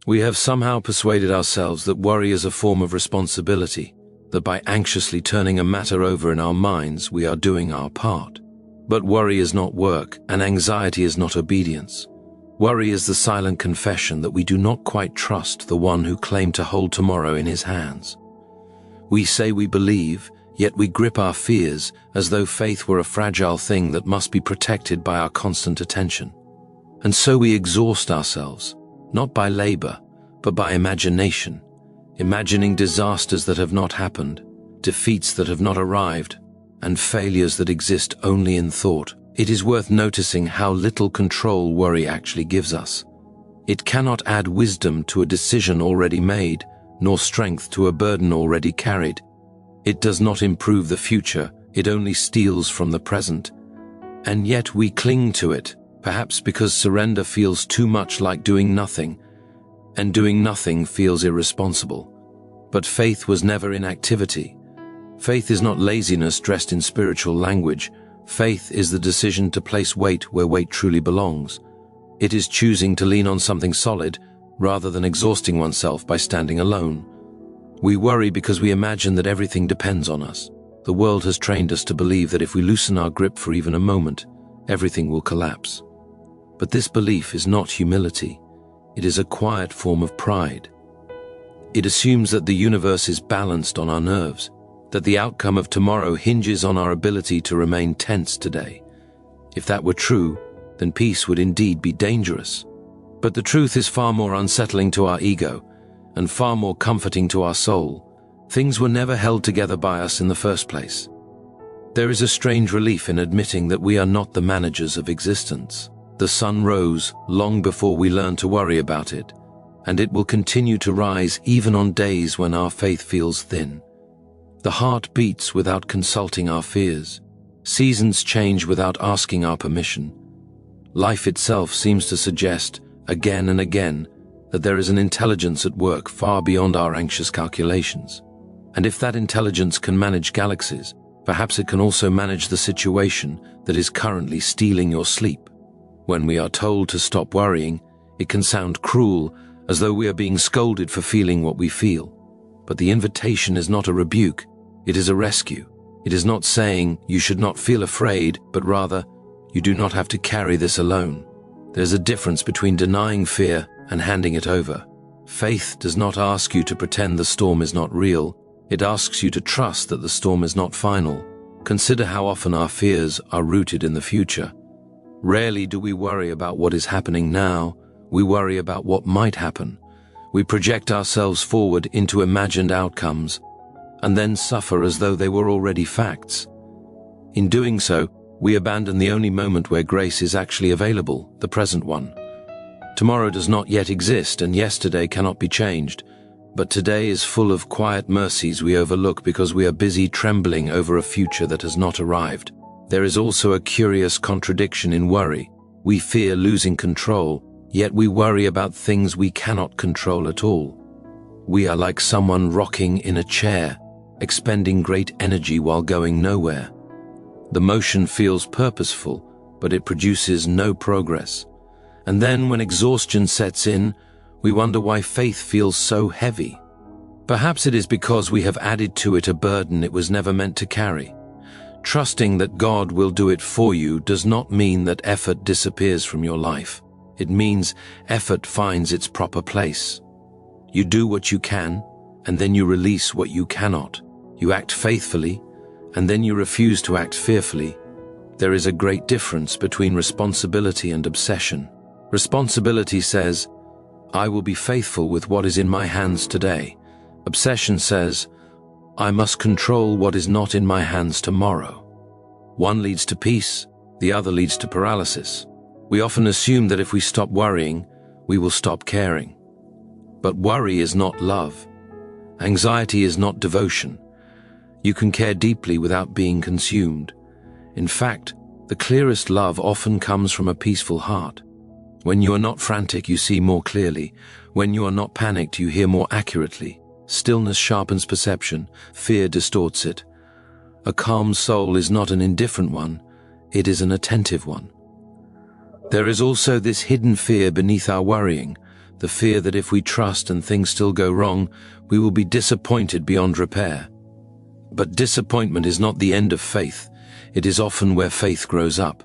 We have somehow persuaded ourselves that worry is a form of responsibility, that by anxiously turning a matter over in our minds, we are doing our part. But worry is not work, and anxiety is not obedience. Worry is the silent confession that we do not quite trust the one who claimed to hold tomorrow in his hands. We say we believe, yet we grip our fears as though faith were a fragile thing that must be protected by our constant attention. And so we exhaust ourselves, not by labor, but by imagination, imagining disasters that have not happened, defeats that have not arrived, and failures that exist only in thought. It is worth noticing how little control worry actually gives us. It cannot add wisdom to a decision already made, nor strength to a burden already carried. It does not improve the future, it only steals from the present. And yet we cling to it, perhaps because surrender feels too much like doing nothing, and doing nothing feels irresponsible. But faith was never inactivity. Faith is not laziness dressed in spiritual language. Faith is the decision to place weight where weight truly belongs. It is choosing to lean on something solid rather than exhausting oneself by standing alone. We worry because we imagine that everything depends on us. The world has trained us to believe that if we loosen our grip for even a moment, everything will collapse. But this belief is not humility. It is a quiet form of pride. It assumes that the universe is balanced on our nerves, that the outcome of tomorrow hinges on our ability to remain tense today. If that were true, then peace would indeed be dangerous. But the truth is far more unsettling to our ego, and far more comforting to our soul. Things were never held together by us in the first place. There is a strange relief in admitting that we are not the managers of existence. The sun rose long before we learned to worry about it, and it will continue to rise even on days when our faith feels thin. The heart beats without consulting our fears. Seasons change without asking our permission. Life itself seems to suggest, again and again, that there is an intelligence at work far beyond our anxious calculations. And if that intelligence can manage galaxies, perhaps it can also manage the situation that is currently stealing your sleep. When we are told to stop worrying, it can sound cruel, as though we are being scolded for feeling what we feel. But the invitation is not a rebuke, it is a rescue. It is not saying you should not feel afraid, but rather, you do not have to carry this alone. There's a difference between denying fear and handing it over. Faith does not ask you to pretend the storm is not real. It asks you to trust that the storm is not final. Consider how often our fears are rooted in the future. Rarely do we worry about what is happening now. We worry about what might happen. We project ourselves forward into imagined outcomes, and then suffer as though they were already facts. In doing so, we abandon the only moment where grace is actually available, the present one. Tomorrow does not yet exist, and yesterday cannot be changed, but today is full of quiet mercies we overlook because we are busy trembling over a future that has not arrived. There is also a curious contradiction in worry. We fear losing control, yet we worry about things we cannot control at all. We are like someone rocking in a chair, expending great energy while going nowhere. The motion feels purposeful, but it produces no progress. And then when exhaustion sets in, we wonder why faith feels so heavy. Perhaps it is because we have added to it a burden it was never meant to carry. Trusting that God will do it for you does not mean that effort disappears from your life. It means effort finds its proper place. You do what you can, and then you release what you cannot. You act faithfully, and then you refuse to act fearfully. There is a great difference between responsibility and obsession. Responsibility says, I will be faithful with what is in my hands today. Obsession says, I must control what is not in my hands tomorrow. One leads to peace, the other leads to paralysis. We often assume that if we stop worrying, we will stop caring. But worry is not love. Anxiety is not devotion. You can care deeply without being consumed. In fact, the clearest love often comes from a peaceful heart. When you are not frantic, you see more clearly. When you are not panicked, you hear more accurately. Stillness sharpens perception, fear distorts it. A calm soul is not an indifferent one, it is an attentive one. There is also this hidden fear beneath our worrying, the fear that if we trust and things still go wrong, we will be disappointed beyond repair. But disappointment is not the end of faith. It is often where faith grows up.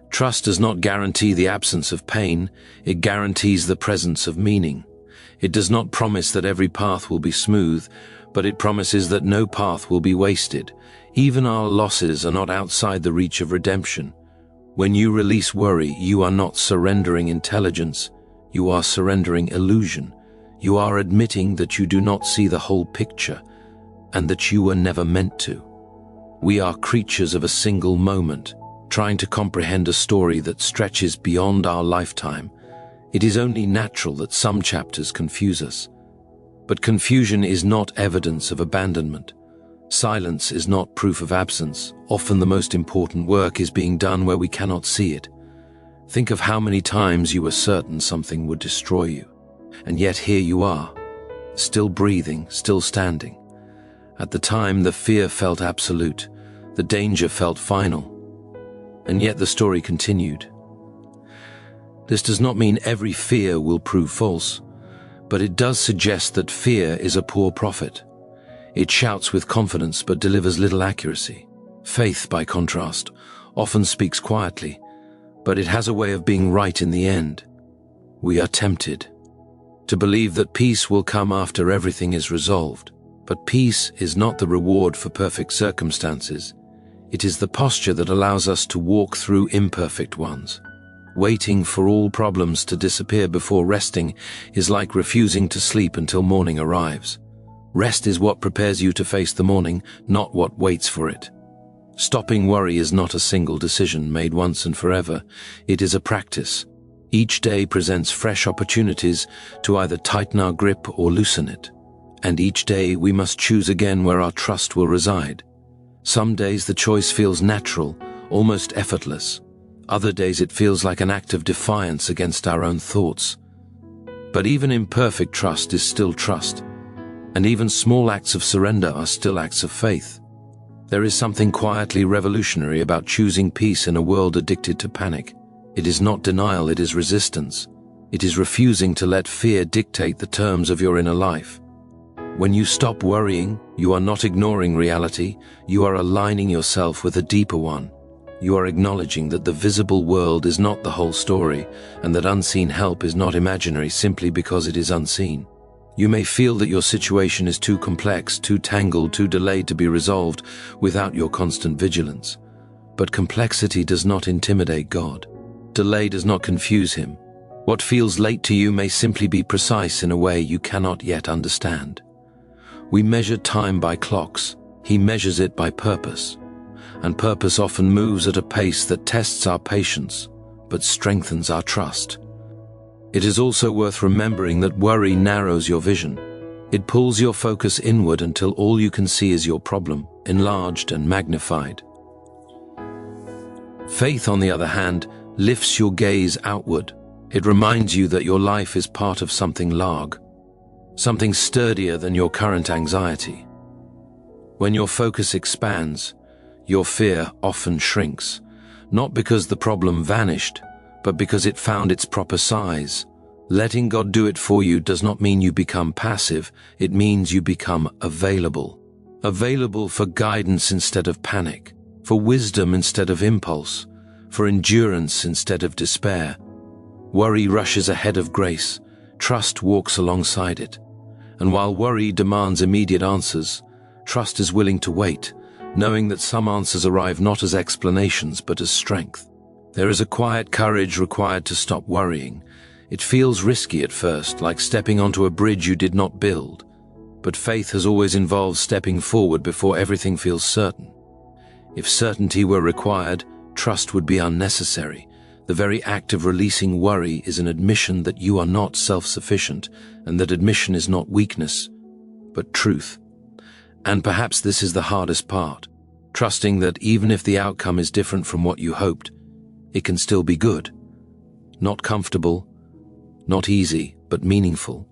Trust does not guarantee the absence of pain, it guarantees the presence of meaning. It does not promise that every path will be smooth, but it promises that no path will be wasted. Even our losses are not outside the reach of redemption. When you release worry, you are not surrendering intelligence, you are surrendering illusion. You are admitting that you do not see the whole picture, and that you were never meant to. We are creatures of a single moment, trying to comprehend a story that stretches beyond our lifetime. It is only natural that some chapters confuse us. But confusion is not evidence of abandonment. Silence is not proof of absence. Often the most important work is being done where we cannot see it. Think of how many times you were certain something would destroy you. And yet here you are, still breathing, still standing. At the time, the fear felt absolute. The danger felt final. And yet the story continued. This does not mean every fear will prove false, but it does suggest that fear is a poor prophet. It shouts with confidence but delivers little accuracy. Faith, by contrast, often speaks quietly, but it has a way of being right in the end. We are tempted to believe that peace will come after everything is resolved, but peace is not the reward for perfect circumstances. It is the posture that allows us to walk through imperfect ones. Waiting for all problems to disappear before resting is like refusing to sleep until morning arrives. Rest is what prepares you to face the morning, not what waits for it. Stopping worry is not a single decision made once and forever. It is a practice. Each day presents fresh opportunities to either tighten our grip or loosen it. And each day we must choose again where our trust will reside. Some days the choice feels natural, almost effortless. Other days it feels like an act of defiance against our own thoughts. But even imperfect trust is still trust. And even small acts of surrender are still acts of faith. There is something quietly revolutionary about choosing peace in a world addicted to panic. It is not denial, it is resistance. It is refusing to let fear dictate the terms of your inner life. When you stop worrying, you are not ignoring reality, you are aligning yourself with a deeper one. You are acknowledging that the visible world is not the whole story, and that unseen help is not imaginary simply because it is unseen. You may feel that your situation is too complex, too tangled, too delayed to be resolved without your constant vigilance. But complexity does not intimidate God. Delay does not confuse him. What feels late to you may simply be precise in a way you cannot yet understand. We measure time by clocks. He measures it by purpose. And purpose often moves at a pace that tests our patience, but strengthens our trust. It is also worth remembering that worry narrows your vision. It pulls your focus inward until all you can see is your problem, enlarged and magnified. Faith, on the other hand, lifts your gaze outward. It reminds you that your life is part of something larger, something sturdier than your current anxiety. When your focus expands, your fear often shrinks, not because the problem vanished, but because it found its proper size. Letting God do it for you does not mean you become passive, it means you become available. Available for guidance instead of panic, for wisdom instead of impulse, for endurance instead of despair. Worry rushes ahead of grace, trust walks alongside it. And while worry demands immediate answers, trust is willing to wait, knowing that some answers arrive not as explanations but as strength. There is a quiet courage required to stop worrying. It feels risky at first, like stepping onto a bridge you did not build. But faith has always involved stepping forward before everything feels certain. If certainty were required, trust would be unnecessary. The very act of releasing worry is an admission that you are not self-sufficient, and that admission is not weakness, but truth. And perhaps this is the hardest part, trusting that even if the outcome is different from what you hoped, it can still be good. Not comfortable, not easy, but meaningful.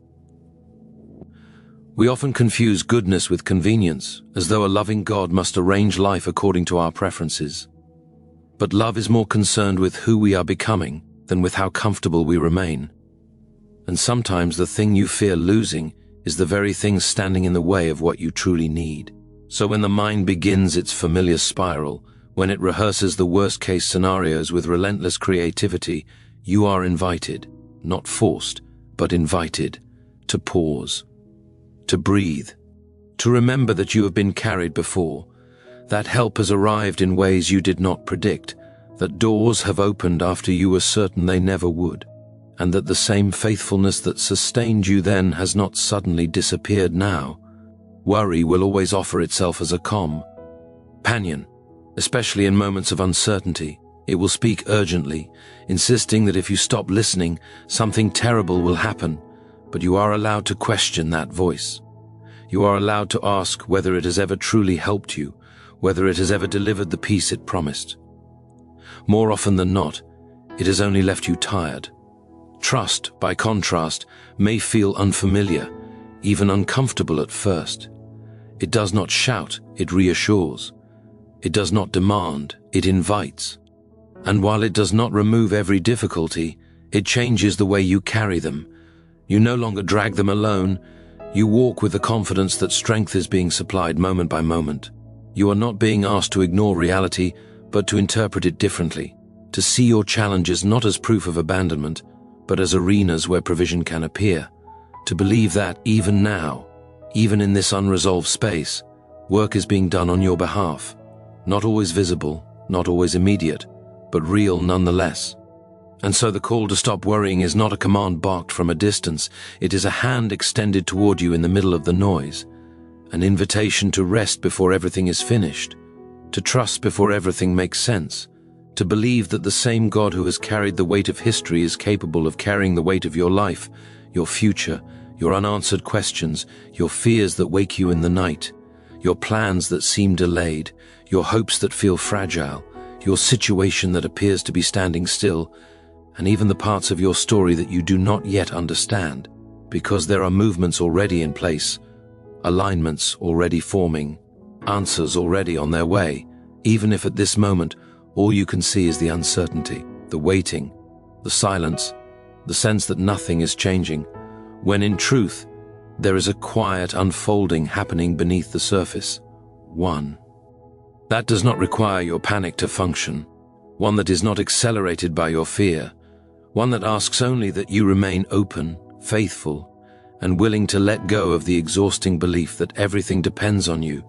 We often confuse goodness with convenience, as though a loving God must arrange life according to our preferences. But love is more concerned with who we are becoming than with how comfortable we remain. And sometimes the thing you fear losing is the very thing standing in the way of what you truly need. So when the mind begins its familiar spiral, when it rehearses the worst-case scenarios with relentless creativity, you are invited, not forced, but invited, to pause, to breathe, to remember that you have been carried before, that help has arrived in ways you did not predict, that doors have opened after you were certain they never would, and that the same faithfulness that sustained you then has not suddenly disappeared now. Worry will always offer itself as a companion, especially in moments of uncertainty. It will speak urgently, insisting that if you stop listening, something terrible will happen, but you are allowed to question that voice. You are allowed to ask whether it has ever truly helped you, whether it has ever delivered the peace it promised. More often than not, it has only left you tired. Trust, by contrast, may feel unfamiliar, even uncomfortable at first. It does not shout, it reassures. It does not demand, it invites. And while it does not remove every difficulty, it changes the way you carry them. You no longer drag them alone. You walk with the confidence that strength is being supplied moment by moment. You are not being asked to ignore reality, but to interpret it differently, to see your challenges not as proof of abandonment, but as arenas where provision can appear, to believe that even now, even in this unresolved space, work is being done on your behalf, not always visible, not always immediate, but real nonetheless. And so the call to stop worrying is not a command barked from a distance, it is a hand extended toward you in the middle of the noise, an invitation to rest before everything is finished, to trust before everything makes sense, to believe that the same God who has carried the weight of history is capable of carrying the weight of your life, your future, your unanswered questions, your fears that wake you in the night, your plans that seem delayed, your hopes that feel fragile, your situation that appears to be standing still, and even the parts of your story that you do not yet understand, because there are movements already in place, alignments already forming, answers already on their way, even if at this moment all you can see is the uncertainty, the waiting, the silence, the sense that nothing is changing, when in truth there is a quiet unfolding happening beneath the surface. One. That does not require your panic to function, one that is not accelerated by your fear, one that asks only that you remain open, faithful, and willing to let go of the exhausting belief that everything depends on you,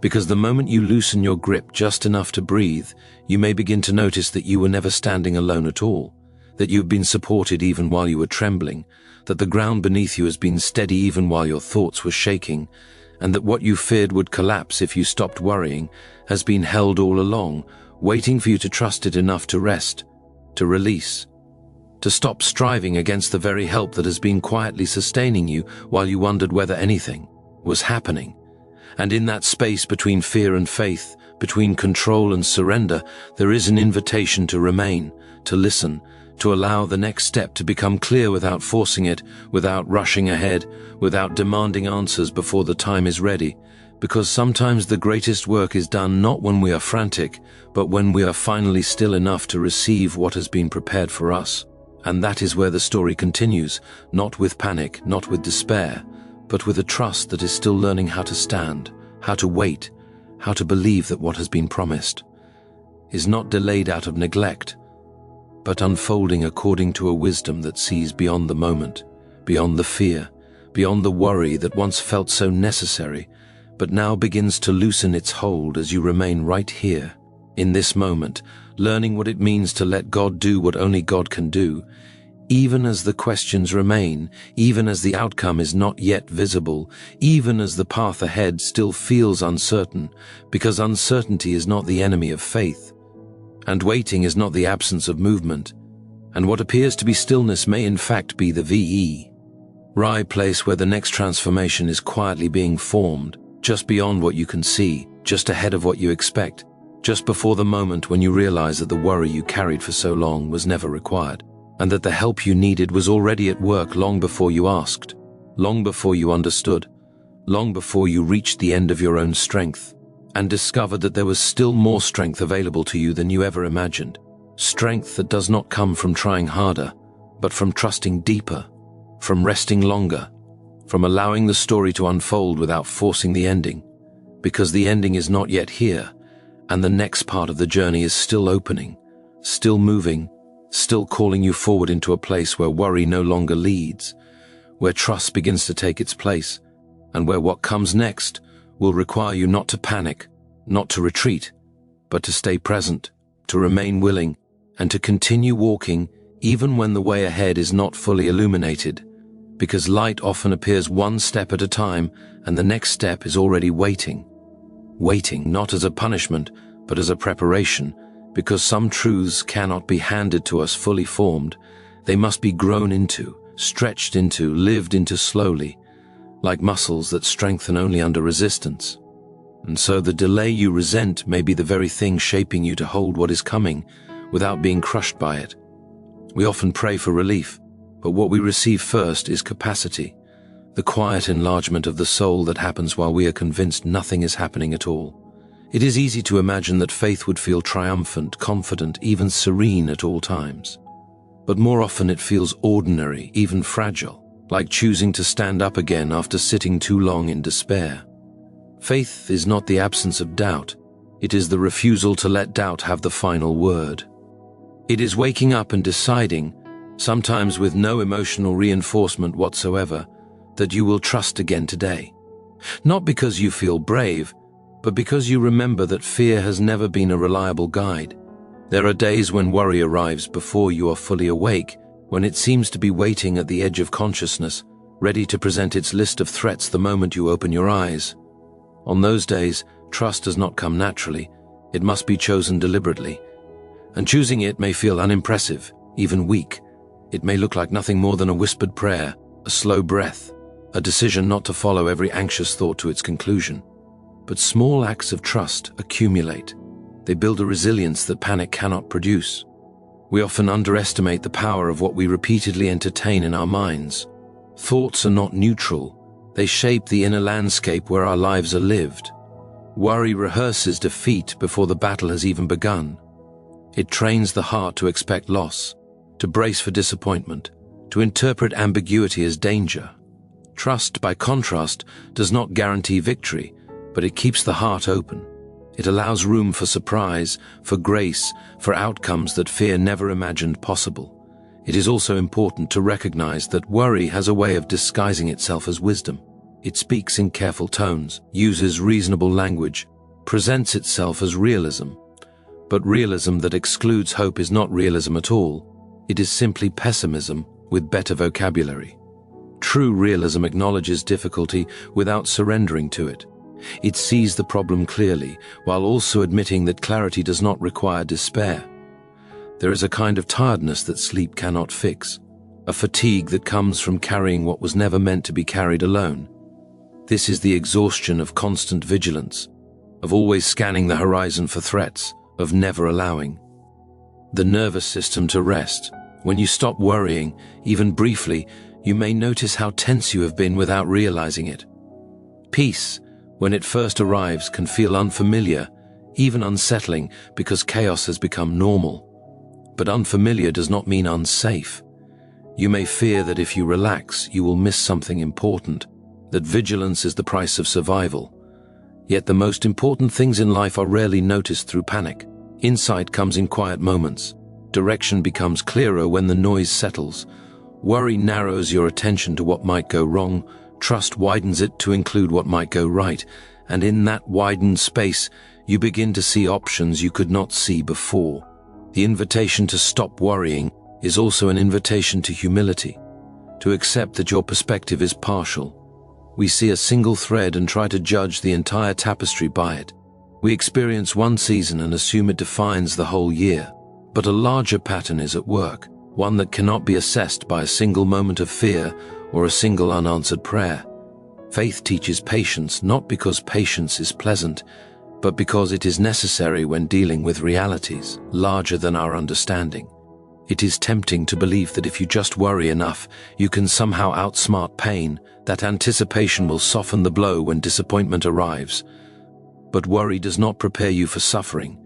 because the moment you loosen your grip just enough to breathe, you may begin to notice that you were never standing alone at all, that you've been supported even while you were trembling, that the ground beneath you has been steady even while your thoughts were shaking, and that what you feared would collapse if you stopped worrying has been held all along, waiting for you to trust it enough to rest, to release, to stop striving against the very help that has been quietly sustaining you while you wondered whether anything was happening. And in that space between fear and faith, between control and surrender, there is an invitation to remain, to listen, to allow the next step to become clear without forcing it, without rushing ahead, without demanding answers before the time is ready. Because sometimes the greatest work is done not when we are frantic, but when we are finally still enough to receive what has been prepared for us. And that is where the story continues, not with panic, not with despair, but with a trust that is still learning how to stand, how to wait, how to believe that what has been promised is not delayed out of neglect, but unfolding according to a wisdom that sees beyond the moment, beyond the fear, beyond the worry that once felt so necessary, but now begins to loosen its hold as you remain right here, in this moment, learning what it means to let God do what only God can do, even as the questions remain, even as the outcome is not yet visible, even as the path ahead still feels uncertain, because uncertainty is not the enemy of faith, and waiting is not the absence of movement, and what appears to be stillness may in fact be the place where the next transformation is quietly being formed, just beyond what you can see, just ahead of what you expect, just before the moment when you realize that the worry you carried for so long was never required, and that the help you needed was already at work long before you asked, long before you understood, long before you reached the end of your own strength, and discovered that there was still more strength available to you than you ever imagined. Strength that does not come from trying harder, but from trusting deeper, from resting longer, from allowing the story to unfold without forcing the ending, because the ending is not yet here, and the next part of the journey is still opening, still moving, still calling you forward into a place where worry no longer leads, where trust begins to take its place, and where what comes next will require you not to panic, not to retreat, but to stay present, to remain willing, and to continue walking even when the way ahead is not fully illuminated, because light often appears one step at a time and the next step is already waiting. Waiting not as a punishment, but as a preparation, because some truths cannot be handed to us fully formed. They must be grown into, stretched into, lived into slowly, like muscles that strengthen only under resistance. And so the delay you resent may be the very thing shaping you to hold what is coming without being crushed by it. We often pray for relief, but what we receive first is capacity, the quiet enlargement of the soul that happens while we are convinced nothing is happening at all. It is easy to imagine that faith would feel triumphant, confident, even serene at all times. But more often it feels ordinary, even fragile, like choosing to stand up again after sitting too long in despair. Faith is not the absence of doubt. It is the refusal to let doubt have the final word. It is waking up and deciding, sometimes with no emotional reinforcement whatsoever, that you will trust again today. Not because you feel brave, but because you remember that fear has never been a reliable guide. There are days when worry arrives before you are fully awake, when it seems to be waiting at the edge of consciousness, ready to present its list of threats the moment you open your eyes. On those days, trust does not come naturally. It must be chosen deliberately. And choosing it may feel unimpressive, even weak. It may look like nothing more than a whispered prayer, a slow breath, a decision not to follow every anxious thought to its conclusion. But small acts of trust accumulate. They build a resilience that panic cannot produce. We often underestimate the power of what we repeatedly entertain in our minds. Thoughts are not neutral. They shape the inner landscape where our lives are lived. Worry rehearses defeat before the battle has even begun. It trains the heart to expect loss, to brace for disappointment, to interpret ambiguity as danger. Trust, by contrast, does not guarantee victory, but it keeps the heart open. It allows room for surprise, for grace, for outcomes that fear never imagined possible. It is also important to recognize that worry has a way of disguising itself as wisdom. It speaks in careful tones, uses reasonable language, presents itself as realism. But realism that excludes hope is not realism at all. It is simply pessimism with better vocabulary. True realism acknowledges difficulty without surrendering to it. It sees the problem clearly, while also admitting that clarity does not require despair. There is a kind of tiredness that sleep cannot fix, a fatigue that comes from carrying what was never meant to be carried alone. This is the exhaustion of constant vigilance, of always scanning the horizon for threats, of never allowing the nervous system to rest. When you stop worrying, even briefly, you may notice how tense you have been without realizing it. Peace, when it first arrives, can feel unfamiliar, even unsettling, because chaos has become normal. But unfamiliar does not mean unsafe. You may fear that if you relax, you will miss something important, that vigilance is the price of survival. Yet the most important things in life are rarely noticed through panic. Insight comes in quiet moments. Direction becomes clearer when the noise settles. Worry narrows your attention to what might go wrong. Trust widens it to include what might go right. And in that widened space, you begin to see options you could not see before. The invitation to stop worrying is also an invitation to humility, to accept that your perspective is partial. We see a single thread and try to judge the entire tapestry by it. We experience one season and assume it defines the whole year. But a larger pattern is at work, one that cannot be assessed by a single moment of fear or a single unanswered prayer. Faith teaches patience, not because patience is pleasant, but because it is necessary when dealing with realities larger than our understanding. It is tempting to believe that if you just worry enough, you can somehow outsmart pain, that anticipation will soften the blow when disappointment arrives. But worry does not prepare you for suffering.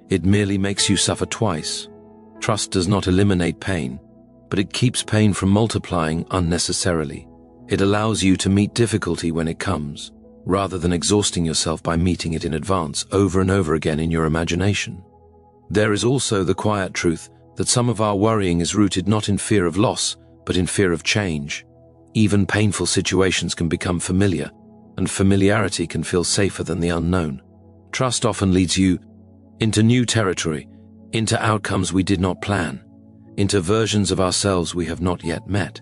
It merely makes you suffer twice. Trust does not eliminate pain, but it keeps pain from multiplying unnecessarily. It allows you to meet difficulty when it comes, rather than exhausting yourself by meeting it in advance over and over again in your imagination. There is also the quiet truth that some of our worrying is rooted not in fear of loss, but in fear of change. Even painful situations can become familiar, and familiarity can feel safer than the unknown. Trust often leads you into new territory, into outcomes we did not plan, into versions of ourselves we have not yet met.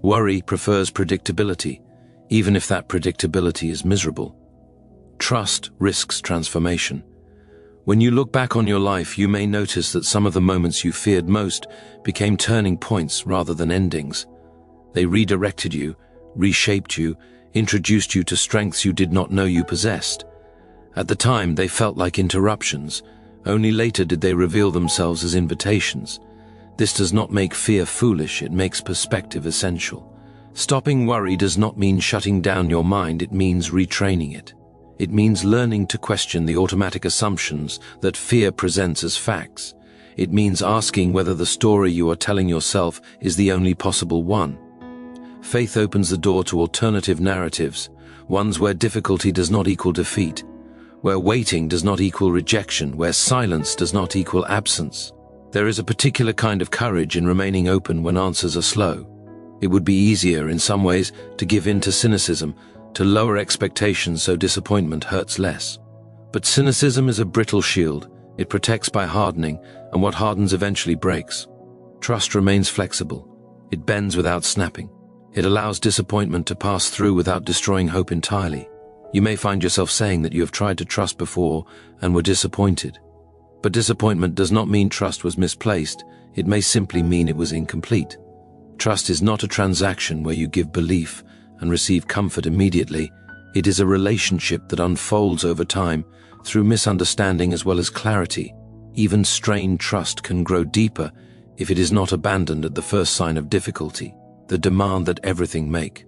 Worry prefers predictability, even if that predictability is miserable. Trust risks transformation. When you look back on your life, you may notice that some of the moments you feared most became turning points rather than endings. They redirected you, reshaped you, introduced you to strengths you did not know you possessed. At the time, they felt like interruptions. Only later did they reveal themselves as invitations. This does not make fear foolish, it makes perspective essential. Stopping worry does not mean shutting down your mind, it means retraining it. It means learning to question the automatic assumptions that fear presents as facts. It means asking whether the story you are telling yourself is the only possible one. Faith opens the door to alternative narratives, ones where difficulty does not equal defeat, where waiting does not equal rejection, where silence does not equal absence. There is a particular kind of courage in remaining open when answers are slow. It would be easier, in some ways, to give in to cynicism, to lower expectations so disappointment hurts less. But cynicism is a brittle shield. It protects by hardening, and what hardens eventually breaks. Trust remains flexible. It bends without snapping. It allows disappointment to pass through without destroying hope entirely. You may find yourself saying that you have tried to trust before and were disappointed. But disappointment does not mean trust was misplaced. It may simply mean it was incomplete. Trust is not a transaction where you give belief and receive comfort immediately. It is a relationship that unfolds over time through misunderstanding as well as clarity. Even strained trust can grow deeper if it is not abandoned at the first sign of difficulty, the demand that everything make.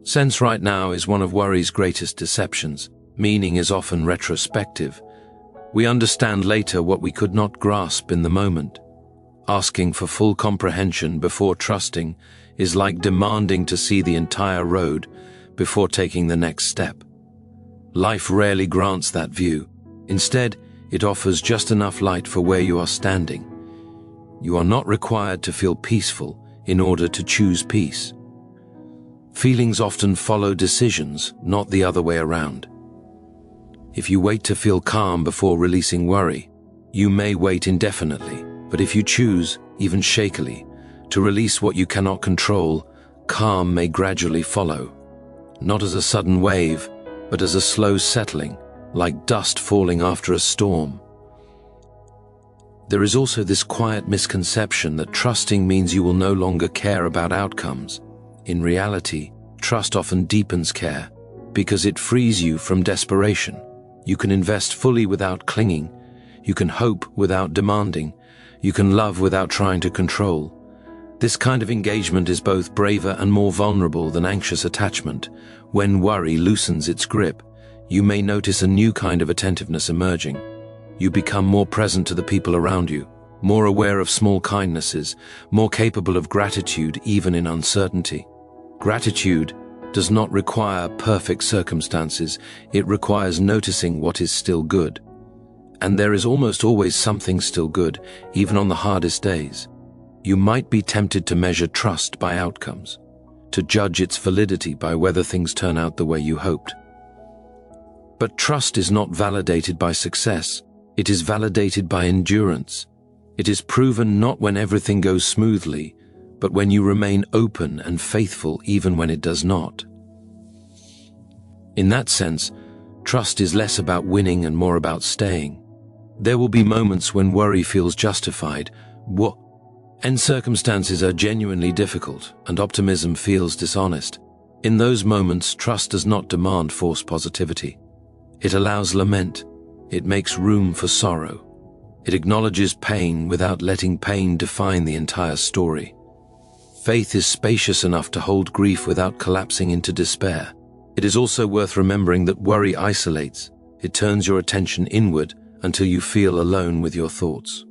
Sense right now is one of worry's greatest deceptions. Meaning is often retrospective. We understand later what we could not grasp in the moment. Asking for full comprehension before trusting is like demanding to see the entire road before taking the next step. Life rarely grants that view. Instead, it offers just enough light for where you are standing. You are not required to feel peaceful in order to choose peace. Feelings often follow decisions, not the other way around. If you wait to feel calm before releasing worry, you may wait indefinitely. But if you choose, even shakily, to release what you cannot control, calm may gradually follow. Not as a sudden wave, but as a slow settling, like dust falling after a storm. There is also this quiet misconception that trusting means you will no longer care about outcomes. In reality, trust often deepens care, because it frees you from desperation. You can invest fully without clinging. You can hope without demanding. You can love without trying to control. This kind of engagement is both braver and more vulnerable than anxious attachment. When worry loosens its grip, you may notice a new kind of attentiveness emerging. You become more present to the people around you, more aware of small kindnesses, more capable of gratitude even in uncertainty. Gratitude does not require perfect circumstances, it requires noticing what is still good. And there is almost always something still good, even on the hardest days. You might be tempted to measure trust by outcomes, to judge its validity by whether things turn out the way you hoped. But trust is not validated by success, it is validated by endurance. It is proven not when everything goes smoothly, but when you remain open and faithful even when it does not. In that sense, trust is less about winning and more about staying. There will be moments when worry feels justified, and circumstances are genuinely difficult, and optimism feels dishonest. In those moments, trust does not demand forced positivity. It allows lament. It makes room for sorrow. It acknowledges pain without letting pain define the entire story. Faith is spacious enough to hold grief without collapsing into despair. It is also worth remembering that worry isolates. It turns your attention inward until you feel alone with your thoughts.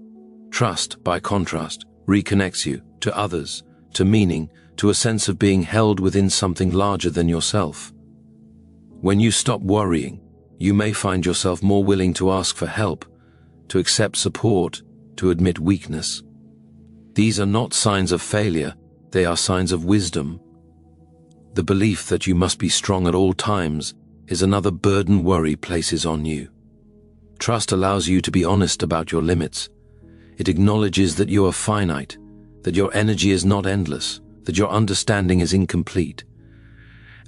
Trust, by contrast, reconnects you. to others, to meaning, to a sense of being held within something larger than yourself. When you stop worrying, you may find yourself more willing to ask for help, to accept support, to admit weakness. These are not signs of failure, they are signs of wisdom. The belief that you must be strong at all times is another burden worry places on you. Trust allows you to be honest about your limits. It acknowledges that you are finite, that your energy is not endless, that your understanding is incomplete.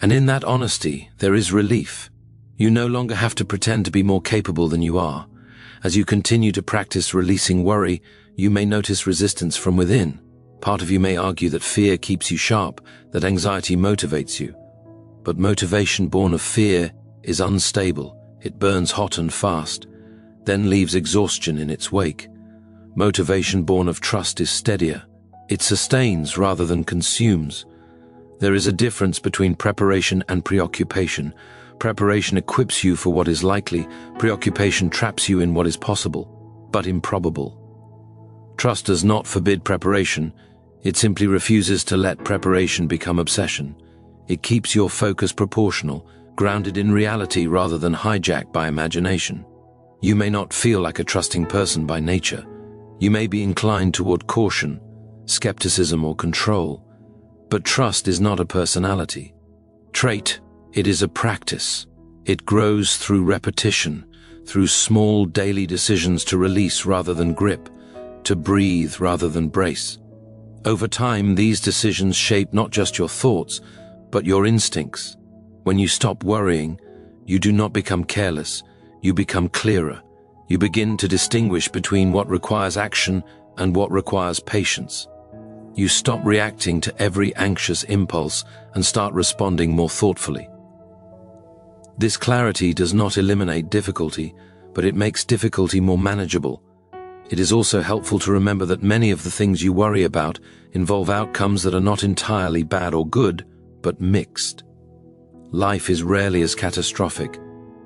And in that honesty, there is relief. You no longer have to pretend to be more capable than you are. As you continue to practice releasing worry, you may notice resistance from within. Part of you may argue that fear keeps you sharp, that anxiety motivates you. But motivation born of fear is unstable. It burns hot and fast, then leaves exhaustion in its wake. Motivation born of trust is steadier. It sustains rather than consumes. There is a difference between preparation and preoccupation. Preparation equips you for what is likely. Preoccupation traps you in what is possible, but improbable. Trust does not forbid preparation. It simply refuses to let preparation become obsession. It keeps your focus proportional, grounded in reality rather than hijacked by imagination. You may not feel like a trusting person by nature. You may be inclined toward caution, skepticism, or control. But trust is not a personality trait. It is a practice. It grows through repetition, through small daily decisions to release rather than grip, to breathe rather than brace. Over time, these decisions shape not just your thoughts, but your instincts. When you stop worrying, you do not become careless. You become clearer. You begin to distinguish between what requires action and what requires patience. You stop reacting to every anxious impulse and start responding more thoughtfully. This clarity does not eliminate difficulty, but it makes difficulty more manageable. It is also helpful to remember that many of the things you worry about involve outcomes that are not entirely bad or good, but mixed. Life is rarely as catastrophic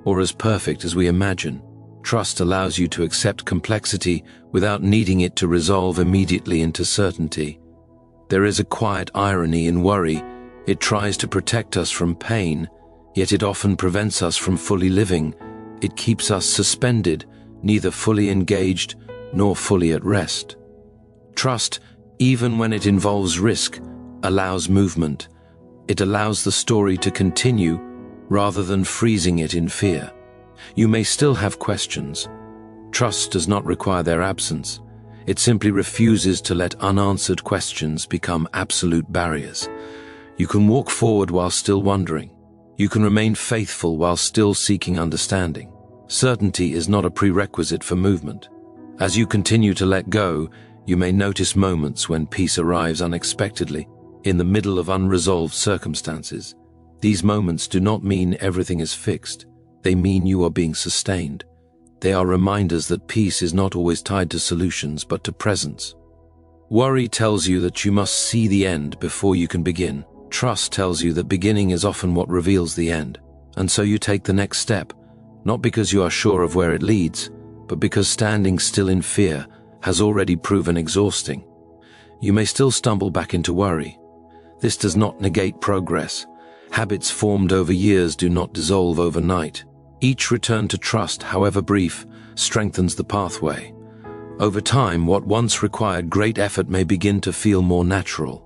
or as perfect as we imagine. Trust allows you to accept complexity without needing it to resolve immediately into certainty. There is a quiet irony in worry. It tries to protect us from pain, yet it often prevents us from fully living. It keeps us suspended, neither fully engaged nor fully at rest. Trust, even when it involves risk, allows movement. It allows the story to continue rather than freezing it in fear. You may still have questions. Trust does not require their absence. It simply refuses to let unanswered questions become absolute barriers. You can walk forward while still wondering. You can remain faithful while still seeking understanding. Certainty is not a prerequisite for movement. As you continue to let go, you may notice moments when peace arrives unexpectedly, in the middle of unresolved circumstances. These moments do not mean everything is fixed. They mean you are being sustained. They are reminders that peace is not always tied to solutions, but to presence. Worry tells you that you must see the end before you can begin. Trust tells you that beginning is often what reveals the end. And so you take the next step, not because you are sure of where it leads, but because standing still in fear has already proven exhausting. You may still stumble back into worry. This does not negate progress. Habits formed over years do not dissolve overnight. Each return to trust, however brief, strengthens the pathway. Over time, what once required great effort may begin to feel more natural.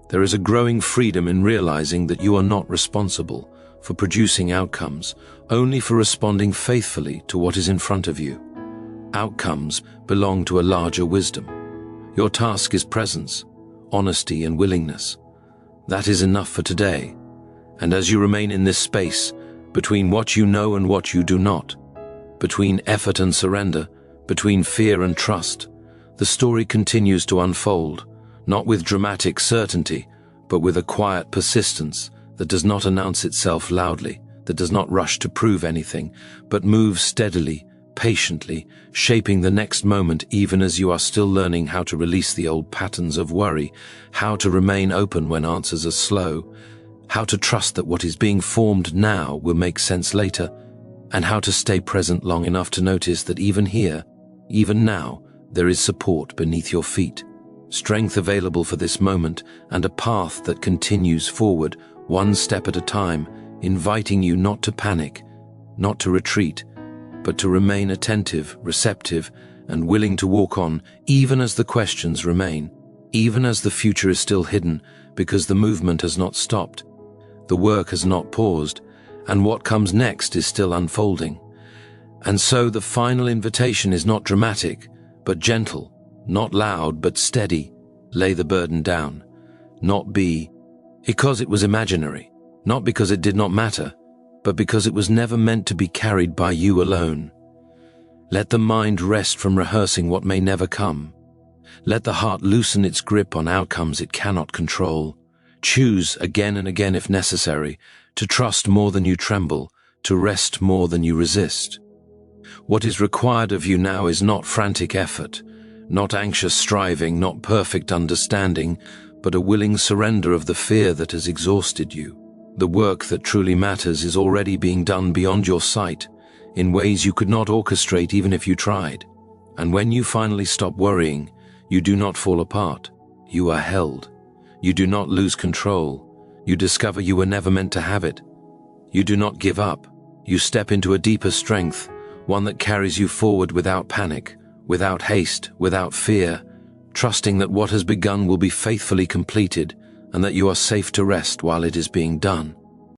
There is a growing freedom in realizing that you are not responsible for producing outcomes, only for responding faithfully to what is in front of you. Outcomes belong to a larger wisdom. Your task is presence, honesty, and willingness. That is enough for today. And as you remain in this space, between what you know and what you do not, between effort and surrender, between fear and trust, the story continues to unfold, not with dramatic certainty, but with a quiet persistence that does not announce itself loudly, that does not rush to prove anything, but moves steadily, patiently, shaping the next moment even as you are still learning how to release the old patterns of worry, how to remain open when answers are slow, how to trust that what is being formed now will make sense later, and how to stay present long enough to notice that even here, even now, there is support beneath your feet. strength available for this moment, and a path that continues forward, one step at a time, inviting you not to panic, not to retreat, but to remain attentive, receptive, and willing to walk on, even as the questions remain, even as the future is still hidden, because the movement has not stopped, the work has not paused, and what comes next is still unfolding. And so the final invitation is not dramatic, but gentle, not loud, but steady. Lay the burden down. Not be, because it was imaginary, not because it did not matter, but because it was never meant to be carried by you alone. Let the mind rest from rehearsing what may never come. Let the heart loosen its grip on outcomes it cannot control. Choose again and again if necessary, to trust more than you tremble, to rest more than you resist. What is required of you now is not frantic effort, not anxious striving, not perfect understanding, but a willing surrender of the fear that has exhausted you. The work that truly matters is already being done beyond your sight, in ways you could not orchestrate even if you tried. And when you finally stop worrying, you do not fall apart. You are held. You do not lose control. You discover you were never meant to have it. You do not give up. You step into a deeper strength, one that carries you forward without panic, without haste, without fear, trusting that what has begun will be faithfully completed and that you are safe to rest while it is being done.